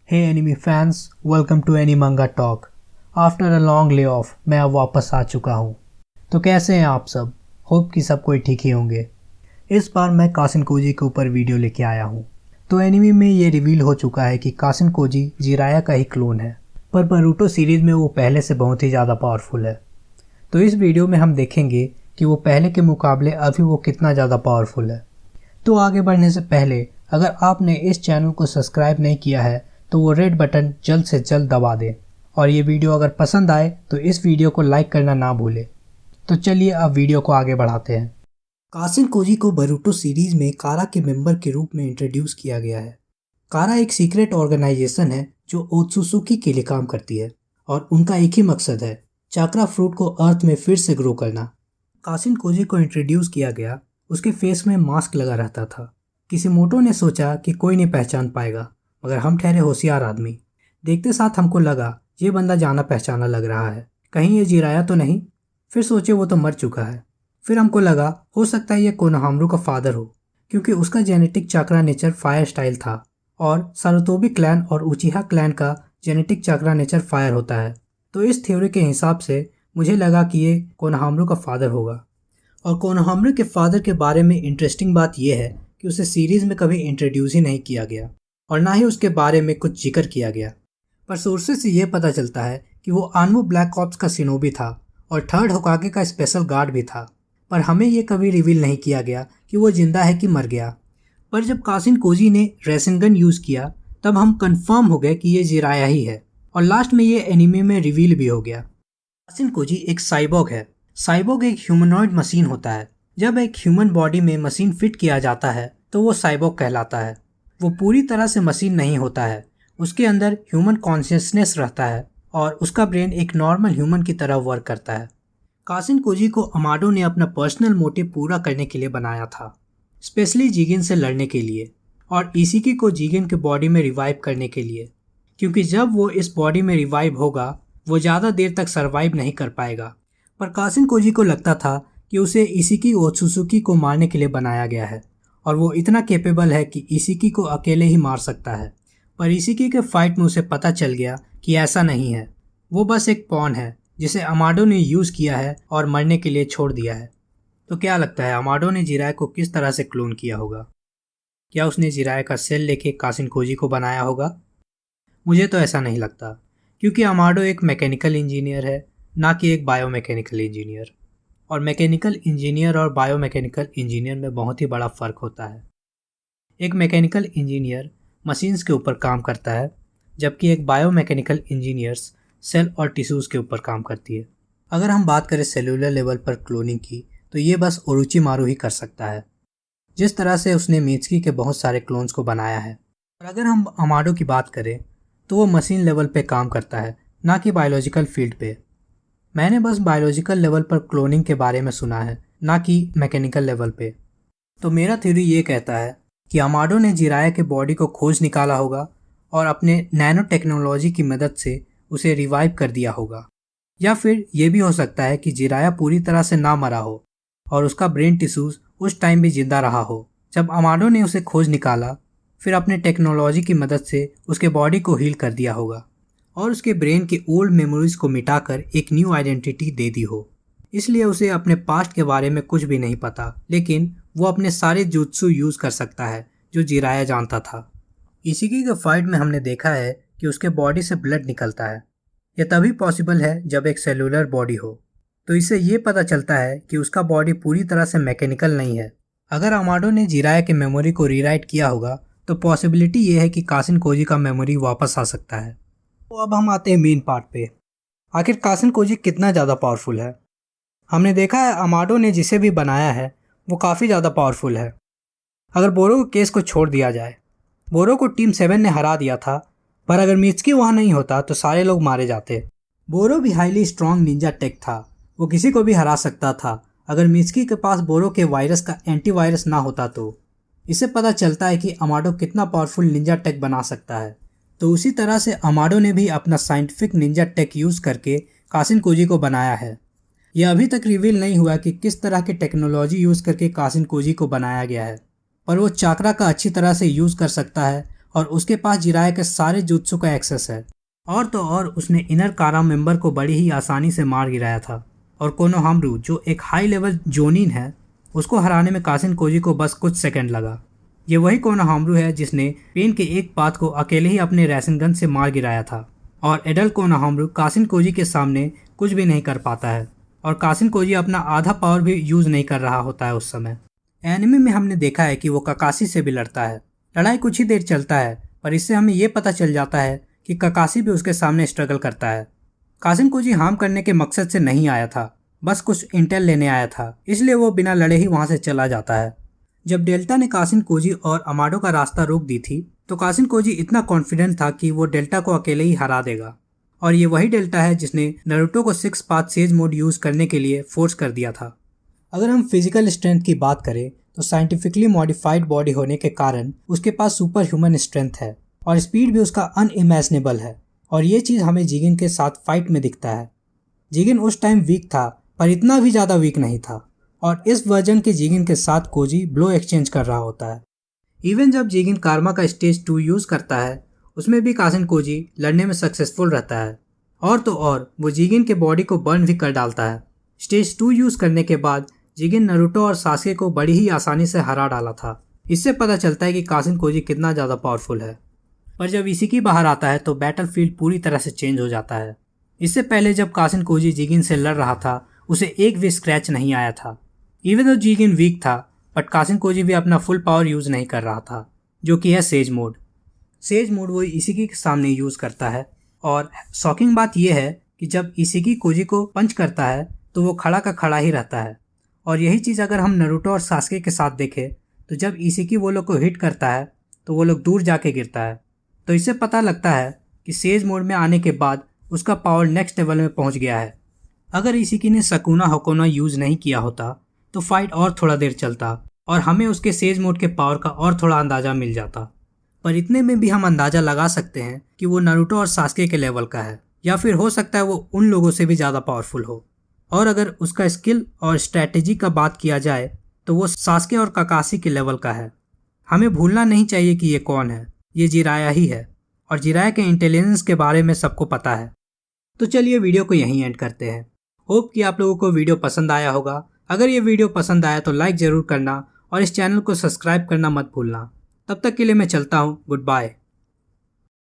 Hey anime fans, welcome to animanga talk. After a long layoff मैं अब वापस आ चुका हूँ। तो कैसे हैं आप सब? होप कि सब कोई ठीक ही होंगे। इस बार मैं कासिन कोजी के ऊपर वीडियो लेके आया हूँ। तो एनिमी में ये रिवील हो चुका है कि कासिन कोजी जिराया का ही क्लोन है, पर बरूटो सीरीज में वो पहले से बहुत ही ज़्यादा पावरफुल है। तो इस वीडियो में हम देखेंगे कि वो पहले के मुकाबले अभी वो कितना ज़्यादा पावरफुल है। तो आगे बढ़ने से पहले अगर आपने इस चैनल को सब्सक्राइब नहीं किया है तो वो रेड बटन जल्द से जल्द दबा दें, और ये वीडियो अगर पसंद आए तो इस वीडियो को लाइक करना ना भूलें। तो चलिए अब वीडियो को आगे बढ़ाते हैं। कासिन कोजी को बरूटो सीरीज में कारा के मेंबर के रूप में इंट्रोड्यूस किया गया है। कारा एक सीक्रेट ऑर्गेनाइजेशन है जो ओत्सुसुकी के लिए काम करती है, और उनका एक ही मकसद है, चाक्रा फ्रूट को अर्थ में फिर से ग्रो करना। कासिन कोजी को इंट्रोड्यूस किया गया, उसके फेस में मास्क लगा रहता था। किसीमोटो ने सोचा कि कोई नहीं पहचान पाएगा, मगर हम ठहरे होशियार आदमी। देखते साथ हमको लगा ये बंदा जाना पहचाना लग रहा है, कहीं ये जिराया तो नहीं। फिर सोचे वो तो मर चुका है। फिर हमको लगा हो सकता है ये कोनोहामारू का फादर हो, क्योंकि उसका genetic chakra nature fire style था, और सारुतोबी क्लैन और उचिहा क्लैन का जेनेटिक चाक्रा नेचर फायर होता है। तो इस थ्योरी के हिसाब से मुझे लगा कि ये कोनोहामारू का फादर होगा। और कोनोहामारू के फादर के बारे में इंटरेस्टिंग बात यह है कि उसे सीरीज में कभी इंट्रोड्यूस ही नहीं किया गया, और ना ही उसके बारे में कुछ जिक्र किया गया। पर सोर्सेस से यह पता चलता है कि वो आनमू ब्लैक ऑप्स का शिनोबी था और थर्ड होकागे का स्पेशल गार्ड भी था। पर हमें यह कभी रिवील नहीं किया गया कि वो जिंदा है कि मर गया। पर जब कासिन कोजी ने रेसेंगन यूज़ किया तब हम कंफर्म हो गए कि ये जिराया ही है, और लास्ट में ये एनीमे में रिवील भी हो गया। कासिन कोजी एक साइबॉग है। साइबॉग एक ह्यूमनॉइड मशीन होता है। जब एक ह्यूमन बॉडी में मशीन फिट किया जाता है तो वो साइबॉग कहलाता है। वो पूरी तरह से मशीन नहीं होता है, उसके अंदर ह्यूमन कॉन्शियसनेस रहता है, और उसका ब्रेन एक नॉर्मल ह्यूमन की तरह वर्क करता है। कासिन कोजी को अमाडो ने अपना पर्सनल मोटिव पूरा करने के लिए बनाया था, स्पेशली जिगेन से लड़ने के लिए, और इशिकी को जिगेन के बॉडी में रिवाइव करने के लिए, क्योंकि जब वो इस बॉडी में रिवाइव होगा वो ज़्यादा देर तक सर्वाइव नहीं कर पाएगा। पर कासिन कोजी को लगता था कि उसे इशिकी ओत्सुसुकी को मारने के लिए बनाया गया है, और वो इतना कैपेबल है कि इशिकी को अकेले ही मार सकता है। पर इशिकी के फाइट में उसे पता चल गया कि ऐसा नहीं है, वो बस एक पॉन है जिसे अमाडो ने यूज़ किया है और मरने के लिए छोड़ दिया है। तो क्या लगता है अमाडो ने जिराया को किस तरह से क्लोन किया होगा? क्या उसने जिराया का सेल लेके कासिन कोजी को बनाया होगा? मुझे तो ऐसा नहीं लगता, क्योंकि अमाडो एक मैकेनिकल इंजीनियर है, ना कि एक बायोमैकेनिकल इंजीनियर। और मैकेनिकल इंजीनियर और बायोमैकेनिकल इंजीनियर में बहुत ही बड़ा फ़र्क होता है। एक मैकेनिकल इंजीनियर मशीन्स के ऊपर काम करता है, जबकि एक बायोमैकेनिकल इंजीनियर्स सेल और टिश्यूज़ के ऊपर काम करती है। अगर हम बात करें सेलुलर लेवल पर क्लोनिंग की, तो ये बस ओरोचिमारू ही कर सकता है, जिस तरह से उसने मित्सुकी के बहुत सारे क्लोन्स को बनाया है। और अगर हम अमाडो की बात करें तो वो मशीन लेवल पे काम करता है, ना कि बायोलॉजिकल फील्ड पे। मैंने बस बायोलॉजिकल लेवल पर क्लोनिंग के बारे में सुना है, ना कि मैकेनिकल लेवल पे। तो मेरा थ्योरी ये कहता है कि अमाडो ने जिराया के बॉडी को खोज निकाला होगा और अपने नैनो टेक्नोलॉजी की मदद से उसे रिवाइव कर दिया होगा। या फिर ये भी हो सकता है कि जिराया पूरी तरह से ना मरा हो और उसका ब्रेन टिश्यूज़ उस टाइम भी जिंदा रहा हो जब अमाडो ने उसे खोज निकाला, फिर अपने टेक्नोलॉजी की मदद से उसके बॉडी को हील कर दिया होगा और उसके ब्रेन के ओल्ड मेमोरीज को मिटाकर एक न्यू आइडेंटिटी दे दी हो। इसलिए उसे अपने पास्ट के बारे में कुछ भी नहीं पता, लेकिन वो अपने सारे जुत्सु यूज़ कर सकता है जो जिराया जानता था। इशिकी के फाइट में हमने देखा है कि उसके बॉडी से ब्लड निकलता है। यह तभी पॉसिबल है जब एक सेलुलर बॉडी हो। तो इससे ये पता चलता है कि उसका बॉडी पूरी तरह से मैकेनिकल नहीं है। अगर अमाडो ने जिराया के मेमोरी को रीराइट किया होगा तो पॉसिबिलिटी ये है कि कासिन कोजी का मेमोरी वापस आ सकता है। तो अब हम आते हैं मेन पार्ट पे। आखिर कासिन कोजी कितना ज़्यादा पावरफुल है? हमने देखा है अमाडो ने जिसे भी बनाया है वो काफ़ी ज़्यादा पावरफुल है। अगर बोरो के केस को छोड़ दिया जाए, बोरो को टीम 7 ने हरा दिया था, पर अगर मित्सुकी वहाँ नहीं होता तो सारे लोग मारे जाते। बोरो भी हाईली स्ट्रॉन्ग निंजा टेक था, वो किसी को भी हरा सकता था अगर मित्सुकी के पास बोरो के वायरस का एंटीवायरस ना होता तो। इससे पता चलता है कि अमाडो कितना पावरफुल निंजा टेक बना सकता है। तो उसी तरह से अमाडो ने भी अपना साइंटिफिक निंजा टेक यूज़ करके कासिन कोजी को बनाया है। यह अभी तक रिवील नहीं हुआ कि किस तरह की टेक्नोलॉजी यूज़ करके कासिन कोजी को बनाया गया है, पर वो चाक्रा का अच्छी तरह से यूज़ कर सकता है और उसके पास जिराया के सारे जुत्सु का एक्सेस है। और तो और उसने इनर कारा मेंबर को बड़ी ही आसानी से मार गिराया था। और कोनोहामारू जो एक हाई लेवल जोनिन है, उसको हराने में कासिन कोजी को बस कुछ सेकंड लगा। ये वही कोनोहामारू है जिसने पेन के एक पाथ को अकेले ही अपने रैसेनगन से मार गिराया था। और एडल्ट कोनोहामारू कासिन कोजी के सामने कुछ भी नहीं कर पाता है और कासिन कोजी अपना आधा पावर भी यूज नहीं कर रहा होता है उस समय। एनिमे में हमने देखा है कि वो काकाशी से भी लड़ता है। लड़ाई कुछ ही देर चलता है, पर इससे हमें ये पता चल जाता है कि काकाशी भी उसके सामने स्ट्रगल करता है। कासिन कोजी हार्म करने के मकसद से नहीं आया था, बस कुछ इंटेल लेने आया था, इसलिए वो बिना लड़े ही वहां से चला जाता है। जब डेल्टा ने कासिन कोजी और अमाडो का रास्ता रोक दी थी तो कासिन कोजी इतना कॉन्फिडेंट था कि वो डेल्टा को अकेले ही हरा देगा। और ये वही डेल्टा है जिसने नारुतो को 6 पाथ सेज मोड यूज करने के लिए फोर्स कर दिया था। अगर हम फिजिकल स्ट्रेंथ की बात करें तो साइंटिफिकली मॉडिफाइड बॉडी होने के कारण उसके पास सुपर ह्यूमन स्ट्रेंथ है और स्पीड भी उसका अनइमेजिनेबल है। और ये चीज़ हमें जिगिन के साथ फाइट में दिखता है। जिगिन उस टाइम वीक था, पर इतना भी ज़्यादा वीक नहीं था। और इस वर्जन के जिगिन के साथ कोजी ब्लो एक्सचेंज कर रहा होता है। इवन जब जिगिन कारमा का स्टेज 2 यूज़ करता है, उसमें भी कासिन कोजी लड़ने में सक्सेसफुल रहता है। और तो और वो जिगिन के बॉडी को बर्न भी कर डालता है। स्टेज 2 यूज़ करने के बाद जिगिन नारुतो और सास्के को बड़ी ही आसानी से हरा डाला था। इससे पता चलता है कि कासिन कोजी कितना ज़्यादा पावरफुल है। पर जब इशिकी बाहर आता है तो बैटलफील्ड पूरी तरह से चेंज हो जाता है। इससे पहले जब कासिन कोजी जिगिन से लड़ रहा था, उसे एक भी स्क्रैच नहीं आया था। इवन तो जिगिन वीक था, बट कासिन कोजी भी अपना फुल पावर यूज़ नहीं कर रहा था, जो कि है सेज मोड। सेज मोड वो इशिकी के सामने यूज़ करता है। और शॉकिंग बात यह है कि जब इशिकी कोजी को पंच करता है तो वो खड़ा का खड़ा ही रहता है। और यही चीज़ अगर हम नारुतो और सास्के के साथ देखें तो जब इशिकी वो लोग को हिट करता है तो वो लोग दूर जाके गिरता है। तो इससे पता लगता है कि सेज मोड में आने के बाद उसका पावर नेक्स्ट लेवल में पहुंच गया है। अगर इशिकी ने सकुना हकोना यूज़ नहीं किया होता तो फाइट और थोड़ा देर चलता और हमें उसके सेज मोड के पावर का और थोड़ा अंदाज़ा मिल जाता। पर इतने में भी हम अंदाज़ा लगा सकते हैं कि वो नारुतो और सास्के के लेवल का है, या फिर हो सकता है वो उन लोगों से भी ज़्यादा पावरफुल हो। और अगर उसका स्किल और स्ट्रैटेजी का बात किया जाए तो वो सास्के और काकाशी के लेवल का है। हमें भूलना नहीं चाहिए कि ये कौन है, ये जिराया ही है। और जिराया के इंटेलिजेंस के बारे में सबको पता है। तो चलिए वीडियो को यहीं एंड करते हैं। होप कि आप लोगों को वीडियो पसंद आया होगा। अगर ये वीडियो पसंद आया तो लाइक ज़रूर करना और इस चैनल को सब्सक्राइब करना मत भूलना। तब तक के लिए मैं चलता हूँ। Good bye.